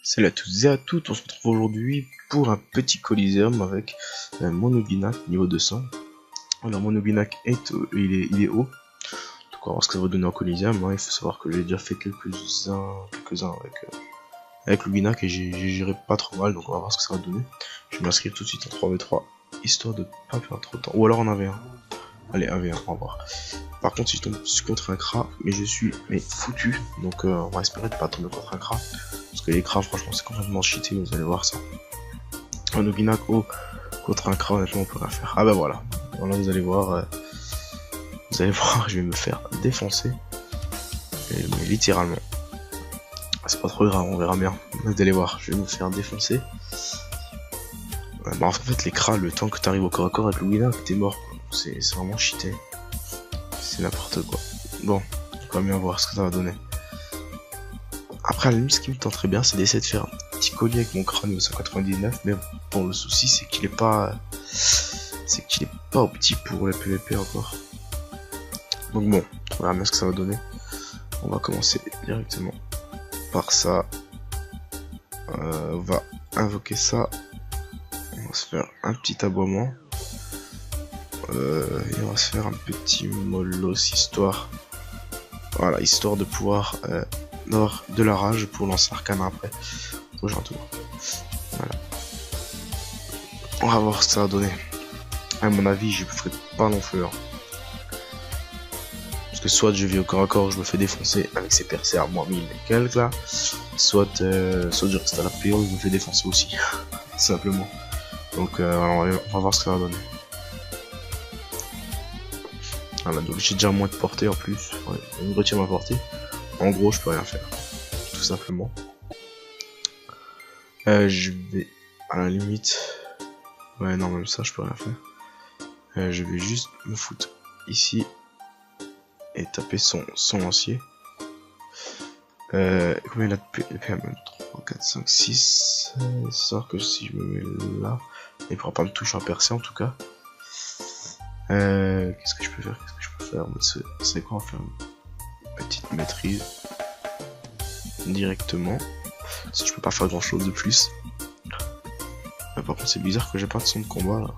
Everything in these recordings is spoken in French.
Salut à toutes et à toutes, on se retrouve aujourd'hui pour un petit Coliseum avec Monoginak niveau 200. Alors Monoginak il est haut, donc on va voir ce que ça va donner en Coliseum, hein. Il faut savoir que j'ai déjà fait quelques-uns avec Luginak et j'ai géré pas trop mal, donc on va voir ce que ça va donner. Je vais m'inscrire tout de suite en 3v3, histoire de pas perdre trop de temps, ou alors en 1v1. Allez, 1v1, on va voir. Par contre, si je tombe contre un Kra, mais je suis foutu, donc on va espérer de pas tomber contre un Kra. Parce que les Kra, franchement, c'est complètement cheaté, vous allez voir ça. Un Noginak contre un Kra, honnêtement, on peut rien faire. Ah bah voilà, voilà vous allez voir, je vais me faire défoncer. Mais littéralement. C'est pas trop grave, on verra bien. Vous allez voir, je vais me faire défoncer. Bah en fait, les Kra, le temps que t'arrives au corps à corps avec Noginak, t'es mort. C'est vraiment cheaté. C'est n'importe quoi. Bon, on va bien voir ce que ça va donner. Après, à la limite, ce qui me tente très bien, c'est d'essayer de faire un petit collier avec mon crâne au 199. Mais bon, le souci, c'est qu'il est pas. C'est qu'il est pas opti pour les PVP encore. Donc bon, on verra bien ce que ça va donner. On va commencer directement par ça. On va invoquer ça. On va se faire un petit aboiement. Et on va se faire un petit molosse histoire. Voilà, histoire de pouvoir avoir de la rage pour lancer Arcana après. Prochain tour. Voilà. On va voir ce que ça va donner. À mon avis, je ne ferai pas long feu. Hein. Parce que soit je vis au corps à corps, je me fais défoncer avec ces percées à moins 1000 et quelques là. Soit je reste à la PO, je me fais défoncer aussi. Simplement. Donc on va voir ce que ça va donner. Voilà, donc j'ai déjà moins de portée en plus. Ouais, je retire ma portée. En gros, je peux rien faire. Tout simplement. Je vais à la limite. Ouais, non, même ça, je peux rien faire. Je vais juste me foutre ici et taper son lancier. Combien il a de PM? 3, 4, 5, 6. Sort que si je me mets là, il pourra pas me toucher en percée en tout cas. Qu'est-ce que je peux faire? C'est quoi? On va faire une petite maîtrise directement. Si je peux pas faire grand chose de plus. Par contre, c'est bizarre que j'ai pas de son de combat là.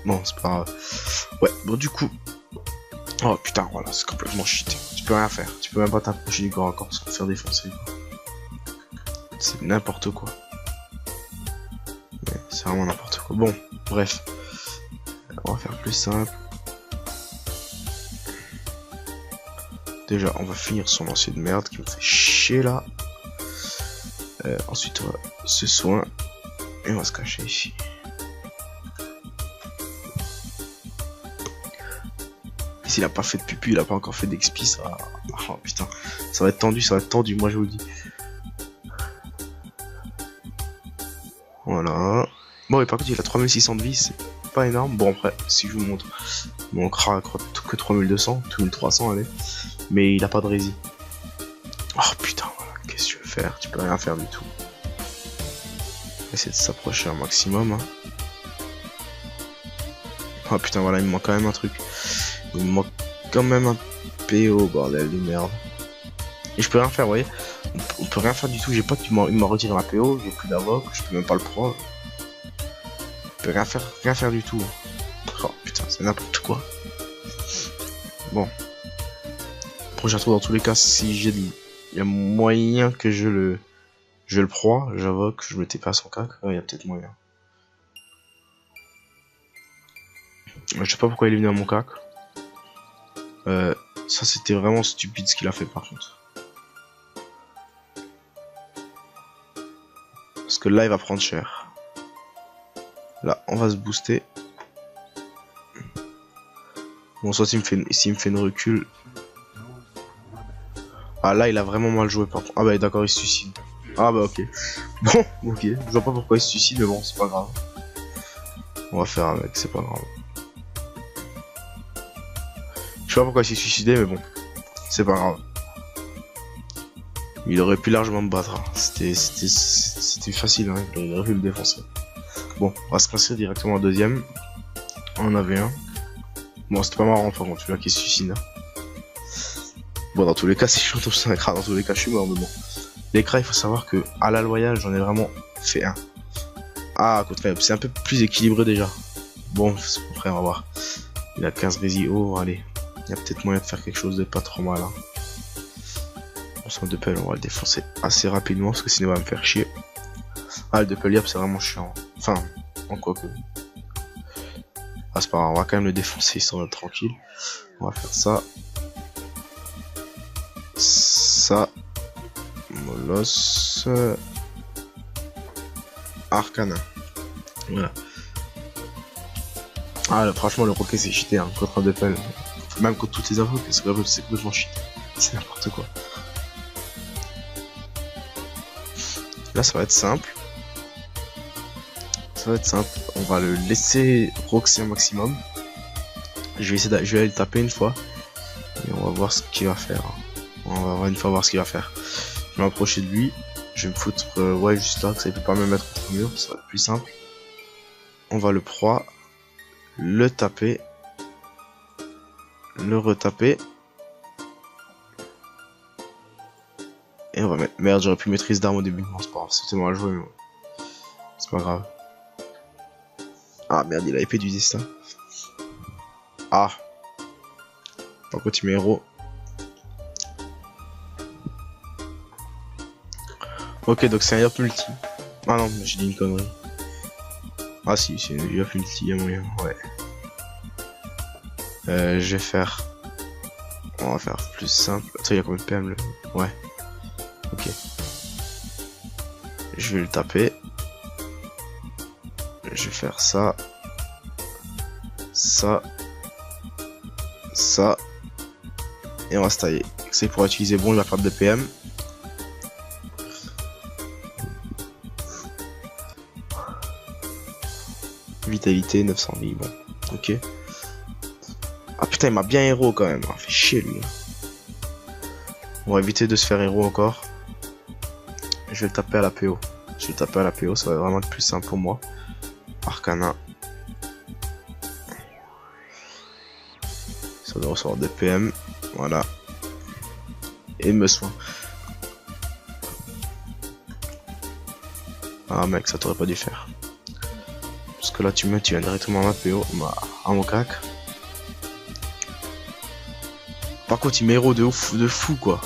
Bon, c'est pas grave. Ouais, bon, du coup. Oh putain, voilà, c'est complètement cheaté. Tu peux rien faire. Tu peux même pas t'approcher du corps à corps sans te faire défoncer. C'est n'importe quoi. Mais c'est vraiment n'importe quoi. Bon, bref. On va faire plus simple. Déjà, on va finir son lancier de merde qui me fait chier là. Ensuite, on va se soin. Et on va se cacher ici. Et s'il a pas fait de pupu, il a pas encore fait d'expi, ça va... Oh putain, ça va être tendu, moi je vous le dis. Voilà. Bon, et par contre, il a 3600 de vie, c'est pas énorme. Bon, après, si je vous montre, mon Kra que 3200, 2300, allez. Mais il a pas de rési. Oh putain, voilà, qu'est-ce que tu veux faire? Tu peux rien faire du tout. Essayer de s'approcher un maximum. Hein. Oh putain, voilà, il me manque quand même un truc. Il me manque quand même un PO, bordel de merde. Et je peux rien faire, vous voyez. On peut rien faire du tout, j'ai pas il m'a retiré ma PO, j'ai plus d'invoque, je peux même pas le prendre. Je peux rien faire du tout. Oh putain, c'est n'importe quoi. Bon. Prochain tour dans tous les cas, si j'ai il y a moyen que je le proie, j'invoque, je me TP à son cac, il y a peut-être moyen. Je sais pas pourquoi il est venu à mon cac. Ça c'était vraiment stupide ce qu'il a fait par contre. Parce que là il va prendre cher. Là on va se booster. Bon, soit s'il me fait une recul. Ah là il a vraiment mal joué par contre. Ah bah d'accord, il se suicide. Ah bah ok. Bon, ok. Je vois pas pourquoi il se suicide, mais bon, c'est pas grave. On va faire avec, c'est pas grave. Je sais pas pourquoi il s'est suicidé, mais bon. C'est pas grave. Il aurait pu largement me battre. Hein. C'était facile, hein. Il aurait pu me défoncer. Bon, on va se passer directement au deuxième. On en avait un. Bon, c'était pas marrant par contre, celui-là qui se suicide. Hein. Bon, dans tous les cas, si je tombe sur un Kra, dans tous les cas, je suis mort, mais bon. L'écran, il faut savoir que à la loyale, j'en ai vraiment fait un. Ah, contraire, c'est un peu plus équilibré déjà. Bon, frère, on va voir. Il a 15 résio, allez. Il y a peut-être moyen de faire quelque chose de pas trop mal. Hein. On sent Duppel, on va le défoncer assez rapidement parce que sinon il va me faire chier. Ah, le Duppel Yap, c'est vraiment chiant. Enfin, en quoi que. Ah, c'est pas grave, on va quand même le défoncer histoire d'être tranquille. On va faire ça. Ça. Molos. Arcana. Voilà. Ah, là, franchement, le roquet c'est cheaté hein, contre un Duppel. Même contre toutes les infos, c'est complètement cheaté. C'est n'importe quoi. Là, ça va être simple. Ça va être simple. On va le laisser roxer un maximum. Je vais aller le taper une fois. Et on va voir ce qu'il va faire. On va une fois voir ce qu'il va faire. Je vais m'approcher de lui. Je vais me foutre ouais juste là, que ça ne peut pas me mettre contre le mur. Ça va être plus simple. On va le proie. Le taper. Le retaper. Et on va mettre... Merde, j'aurais pu maîtrise d'arme au début. Non, c'est pas grave. C'était mal joué, mais... C'est pas grave. Ah merde, il a épée du destin. Ah. Par contre, il met héros. Ok, donc c'est un yop multi. Ah non, j'ai dit une connerie. Ah si, c'est un yop multi, il y a moyen. Ouais. Je vais faire... On va faire plus simple. Attends, il y a combien de PM le... Ouais. Ok. Je vais le taper. Je vais faire ça. Ça. Ça. Et on va se tailler. C'est pour utiliser bon, il va faire de PM. Vitalité, 900 vies, bon. Ok. Ah putain, il m'a bien héros quand même. Il fait chier lui. On va éviter de se faire héros encore. Je vais le taper à la PO. Je vais le taper à la PO, ça va vraiment être plus simple pour moi. Arcana. Ça doit recevoir des PM. Voilà. Et me soin. Ah mec, ça t'aurait pas dû faire. Parce que là tu viens directement à ma PO. À mon cac. Par contre il met héros de fou quoi.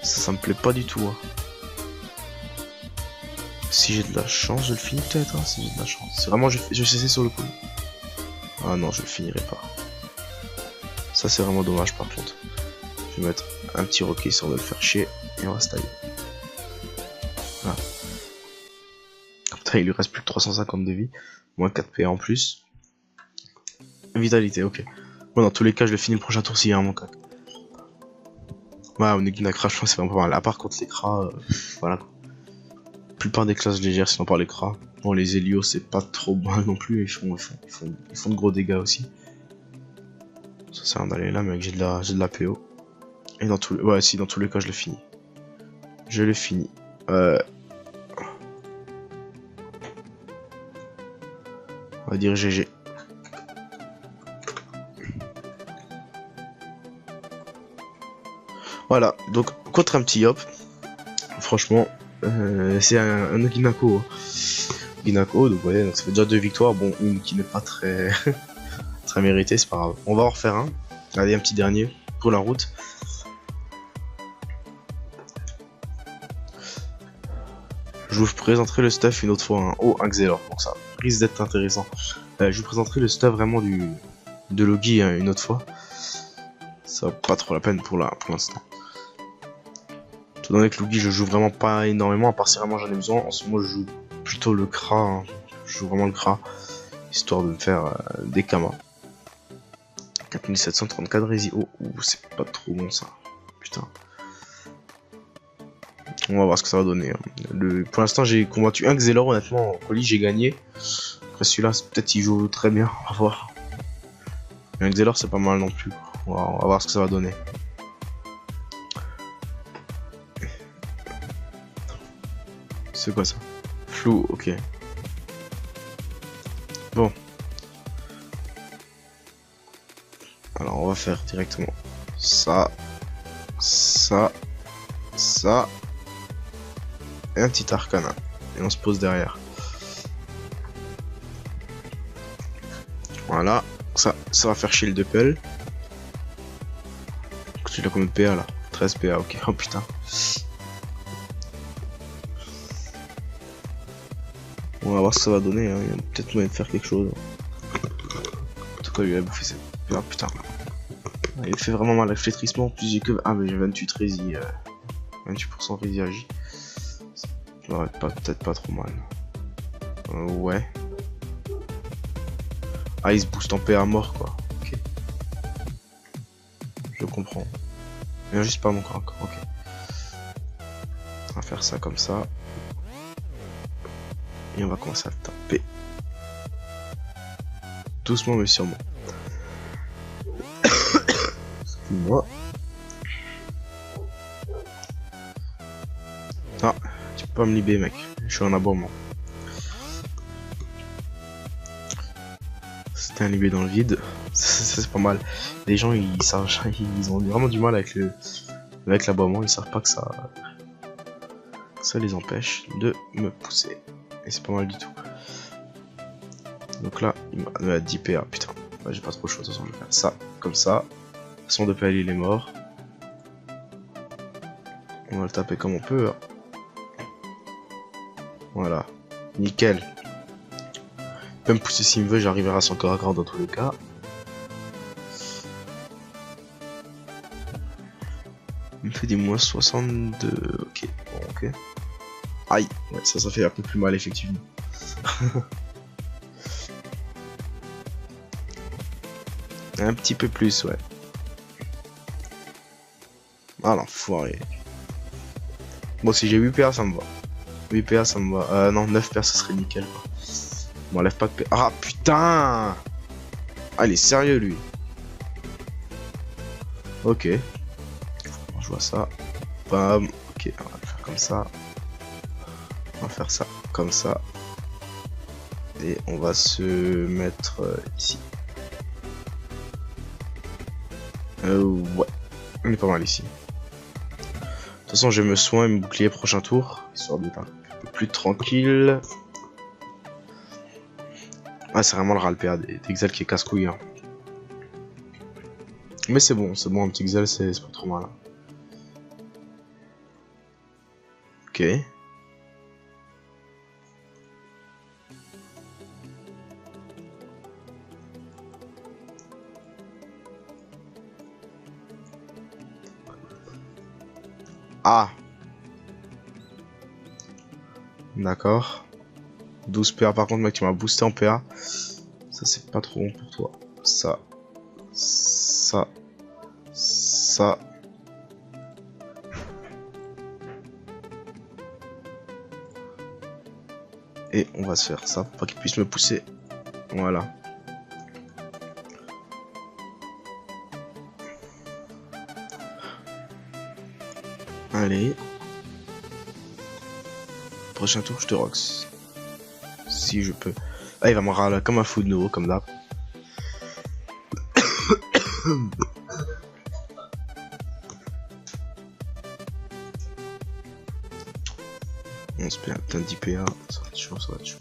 Ça me plaît pas du tout. Hein. Si j'ai de la chance, je le finis peut-être. Hein, si j'ai de la chance. C'est vraiment, je sais sur le coup. Ah non, je le finirai pas. Ça c'est vraiment dommage par contre. Je vais mettre un petit roquet histoire de le faire chier. Et on va se tailler. Voilà. Putain, il lui reste plus que 350 de vie. Moins 4 PA en plus. Vitalité, ok. Bon, dans tous les cas, je le finis le prochain tour s'il y a un cac. Ouais, Onegina Crash, c'est vraiment pas mal. À part contre les cras, voilà. La plupart des classes légères, sinon par les cras. Bon, les Helios, c'est pas trop mal non plus. Ils font de gros dégâts aussi. Ça sert d'aller là, mais j'ai de la PO. Et dans tous les... Ouais, si, dans tous les cas, je le finis. Je le finis. On va dire GG. Voilà, donc contre un petit Yop, franchement, c'est un Ginako. Ginako, donc vous voyez, donc ça fait déjà 2 victoires, bon, une qui n'est pas très très méritée, c'est pas grave. On va en refaire un. Allez, un petit dernier pour la route. Je vous présenterai le stuff une autre fois, hein. Oh, un Xelor, donc ça risque d'être intéressant. Je vous présenterai le stuff vraiment de Logi hein, une autre fois. Ça vaut pas trop la peine pour l'instant. Tout donné que Logi je joue vraiment pas énormément, à part si vraiment j'en ai besoin. En ce moment je joue plutôt le Kra, hein. Je joue vraiment le Kra, histoire de me faire des kamas. 4734 rési. Oh, c'est pas trop bon ça. Putain. On va voir ce que ça va donner. Hein. Pour l'instant j'ai combattu un Xelor, honnêtement, en colis j'ai gagné. Après celui-là, peut-être il joue très bien, on va voir. Mais un Xelor c'est pas mal non plus. On va voir ce que ça va donner. C'est quoi ça? Flou, ok. Bon. Alors on va faire directement ça, ça, ça et un petit arcana. Et on se pose derrière. Voilà. Ça va faire chier le Duppel. Tu l'as combien de PA là? 13 PA, ok. Oh putain. On va voir ce que ça va donner. Hein. Il y a peut-être moyen de faire quelque chose. En tout cas, lui, il a bouffé ses PA, putain. Il fait vraiment mal avec flétrissement. En plus, j'ai que. Ah, mais j'ai 28 rési. 28% rési agi. Ça va être peut-être pas trop mal. Ouais. Ah, il se booste en PA mort quoi. Ok. Je comprends. Mais juste pas mon crack. Ok. On va faire ça comme ça. Et on va commencer à le taper. Doucement mais sûrement. Excuse-moi. Ah, tu peux pas me libérer mec. Je suis en aboiement. C'était un libé dans le vide. C'est pas mal. Les gens ils ont vraiment du mal avec l'aboiement. Ils savent pas que ça les empêche de me pousser. Et c'est pas mal du tout. Donc là, il m'a 10 PA. Putain, j'ai pas trop chaud. De toute façon, je vais faire ça, comme ça. Son de PA, il est mort. On va le taper comme on peut. Hein. Voilà. Nickel. Il peut me pousser s'il me veut, j'arriverai à son corps à corps dans tous les cas. Il me fait des moins 62. Ok, bon, ok. Aïe, ouais, ça fait un peu plus mal effectivement. Un petit peu plus, ouais. Ah l'enfoiré. Bon, si j'ai 8 PA, ça me va. 8 PA, ça me va. Non, 9 PA, ça serait nickel. Quoi. On m'enlève pas de PA. Ah putain! Ah, il est sérieux lui. Ok. Je vois ça. Bam. Ok, on va le faire comme ça. On va faire ça comme ça. Et on va se mettre ici. Ouais. On est pas mal ici. De toute façon, je me soigne me bouclier prochain tour. Histoire d'être un peu plus tranquille. Ah, c'est vraiment le ras-le-PA d'Exel qui est casse-couille. Hein. Mais c'est bon, un petit Exel, c'est pas trop mal. Hein. Ok. Ah. D'accord. 12 PA par contre mec tu m'as boosté en PA. Ça c'est pas trop bon pour toi. Ça. Et on va se faire ça pour pas qu'il puisse me pousser. Voilà. Allez. Prochain tour, je te rox. Si je peux. Ah, il va me râler comme un fou de nouveau, comme d'hab. On se perd putain de 10 PA. Ça va être chaud, ça va être chaud.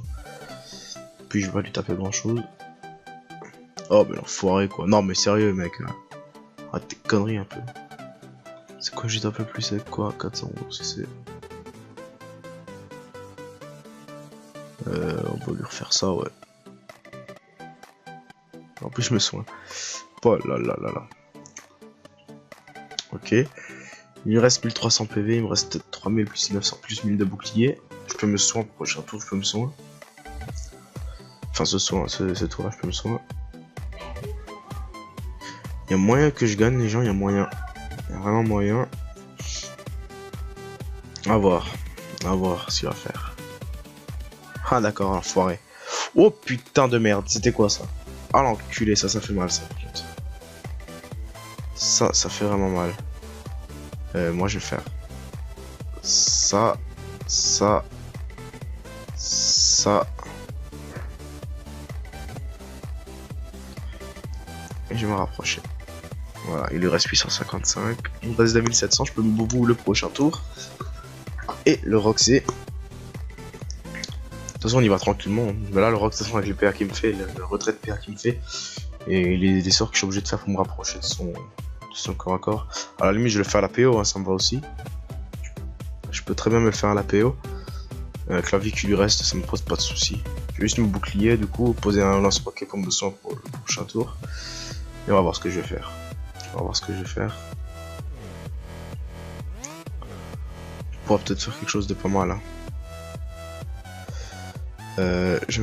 Puis je vais pas lui taper grand chose. Oh, mais l'enfoiré quoi. Non, mais sérieux, mec. Arrête tes conneries un peu. C'est quoi, j'ai tapé plus avec quoi? 400 CC. On peut lui refaire ça, ouais. En plus, je me soigne. Oh là là là là. Ok. Il me reste 1300 PV, il me reste 3000 plus 900 plus 1000 de bouclier. Je peux me soigner pour le prochain tour, je peux me soigner. Enfin, ce tour-là, je peux me soigner. Il y a moyen que je gagne, les gens, il y a moyen. Il y a vraiment moyen. À voir ce qu'il va faire. Ah d'accord, enfoiré. Oh putain de merde, c'était quoi ça? Ah l'enculé, ça fait mal ça. Ça fait vraiment mal. Moi je vais faire ça. Et je vais me rapprocher. Voilà, il lui reste 855. Il me reste 2700, je peux me boubou le prochain tour. Et le Roxy. De toute façon on y va tranquillement. Mais là le Rox, de toute façon avec les PA qu'il me fait, le retrait de PA qu'il me fait, et les sorts que je suis obligé de faire pour me rapprocher de son corps à corps. À la limite je le fais à la PO, hein, ça me va aussi. Je peux très bien me le faire à la PO. Avec la vie qui lui reste, ça me pose pas de soucis. Je vais juste me bouclier, du coup, poser un lance-roquet comme besoin pour le prochain tour. Et on va voir ce que je vais faire. Je pourrais peut-être faire quelque chose de pas mal. Hein. Je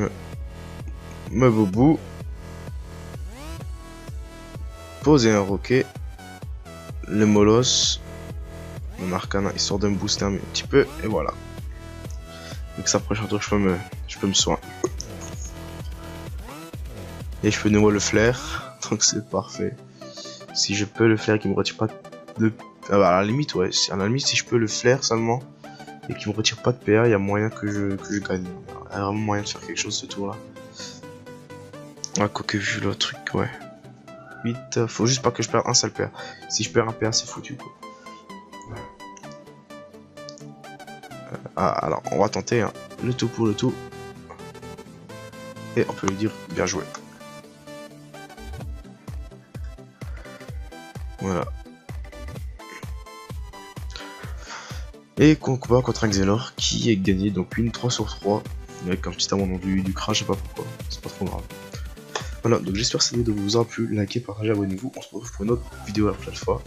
me boubou. Poser un roquet. Le molos. Mon arcana histoire de me booster un petit peu. Et voilà. Donc ça prochain tour je peux me soigner. Et je peux nouveau le flair. Donc c'est parfait. Si je peux le flair qui me retire pas de... Ah bah à la limite ouais. À la limite si je peux le flair seulement. Et qui me retire pas de PA, il y a moyen que je gagne. Il y a vraiment moyen de faire quelque chose ce tour là. Ah quoique vu le truc ouais. 8, faut juste pas que je perde un seul PA. Si je perds un PA c'est foutu quoi. Alors on va tenter hein. Le tout pour le tout. Et on peut lui dire bien joué. Voilà. Et combat contre un Xelor qui est gagné donc une 3 sur 3 avec un petit abandon du crash, je sais pas pourquoi, c'est pas trop grave. Voilà, donc j'espère que cette vidéo vous aura plu, likez, partagez, abonnez-vous, on se retrouve pour une autre vidéo la prochaine fois.